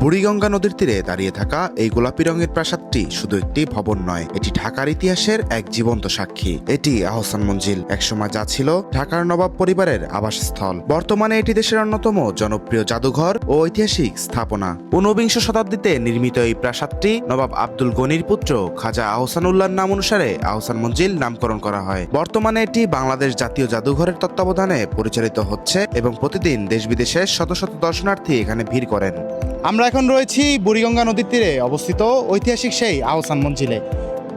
বুড়িগঙ্গা নদীর তীরে দাঁড়িয়ে থাকা এই গোলাপি রঙের প্রাসাদটি শুধু একটি ভবন নয়, এটি ঢাকার ইতিহাসের এক জীবন্ত সাক্ষী। এটি আহসান মঞ্জিল, একসময় যা ছিল ঢাকার নবাব পরিবারের আবাসস্থল। বর্তমানে এটি দেশের অন্যতম জনপ্রিয় জাদুঘর ও ঐতিহাসিক স্থাপনা। ১৯বিংশ শতাব্দীতে নির্মিত এই প্রাসাদটি নবাব আব্দুল গনির পুত্র খাজা আহসানুল্লাহর নাম অনুসারে আহসান মঞ্জিল নামকরণ করা হয়। বর্তমানে এটি বাংলাদেশ জাতীয় জাদুঘরের তত্ত্বাবধানে পরিচালিত হচ্ছে এবং প্রতিদিন দেশ বিদেশের শত শত দর্শনার্থী এখানে ভিড় করেন। আমরা এখন রয়েছি বুড়িগঙ্গা নদীর তীরে অবস্থিত ঐতিহাসিক সেই আহসান মঞ্জিলে।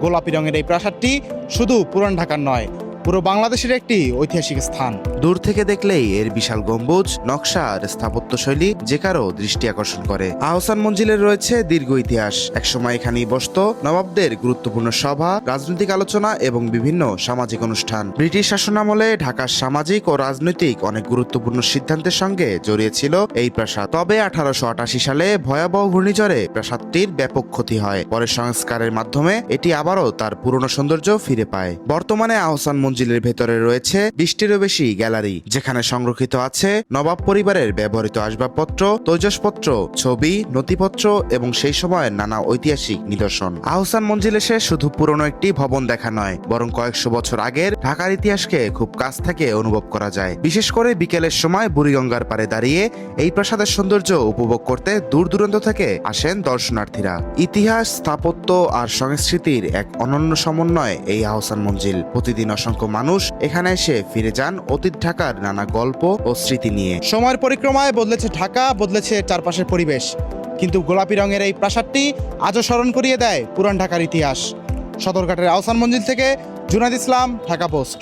গোলাপি রঙের এই প্রাসাদটি শুধু পুরান ঢাকার নয়, পুরো বাংলাদেশের একটি ঐতিহাসিক স্থান। দূর থেকে দেখলেই এর বিশাল গম্বুজ, নকশা আর স্থাপত্যশৈলী যে কারো দৃষ্টি আকর্ষণ করে। আহসান মঞ্জিলের রয়েছে দীর্ঘ ইতিহাস। একসময় এখানেই বসত নবাবদের গুরুত্বপূর্ণ সভা, রাজনৈতিক আলোচনা এবং বিভিন্ন সামাজিক অনুষ্ঠান। ব্রিটিশ শাসনামলে ঢাকার সামাজিক ও রাজনৈতিক অনেক গুরুত্বপূর্ণ সিদ্ধান্তের সঙ্গে জড়িয়ে ছিল এই প্রাসাদ। তবে 1888 সালে ভয়াবহ ঘূর্ণিঝড়ে প্রাসাদটির ব্যাপক ক্ষতি হয়। পরে সংস্কারের মাধ্যমে এটি আবারও তার পুরনো সৌন্দর্য ফিরে পায়। বর্তমানে আহসান মঞ্জিলের ভেতরে রয়েছে 20টিরও বেশি গ্যালারি, যেখানে সংরক্ষিত আছে নবাব পরিবারের ব্যবহৃত আসবাবপত্র, তৈজসপত্র, ছবি, নথিপত্র এবং সেই সময়ের নানা ঐতিহাসিক নিদর্শন। আহসান মঞ্জিল এসে শুধু পুরনো একটি ভবন দেখা নয়, বরং কয়েকশো বছর আগের ঢাকার ইতিহাসকে খুব কাছ থেকে অনুভব করা যায়। বিশেষ করে বিকেলের সময় বুড়িগঙ্গার পাড়ে দাঁড়িয়ে এই প্রাসাদের সৌন্দর্য উপভোগ করতে দূর দূরান্ত থেকে আসেন দর্শনার্থীরা। ইতিহাস, স্থাপত্য আর সংস্কৃতির এক অনন্য সমন্বয় এই আহসান মঞ্জিল। প্রতিদিন অসংখ্য মানুষ এখানে এসে ফিরে যান অতীত ঢাকার নানা গল্প ও স্মৃতি নিয়ে। সময়ের পরিক্রমায় বদলেছে ঢাকা, বদলেছে চারপাশের পরিবেশ, কিন্তু গোলাপি রঙের এই প্রাসাদটি আজও স্মরণ করিয়ে দেয় পুরান ঢাকার ইতিহাস। সদরঘাটের আহসান মঞ্জিল থেকে জুনায়েদ ইসলাম, ঢাকা পোস্ট।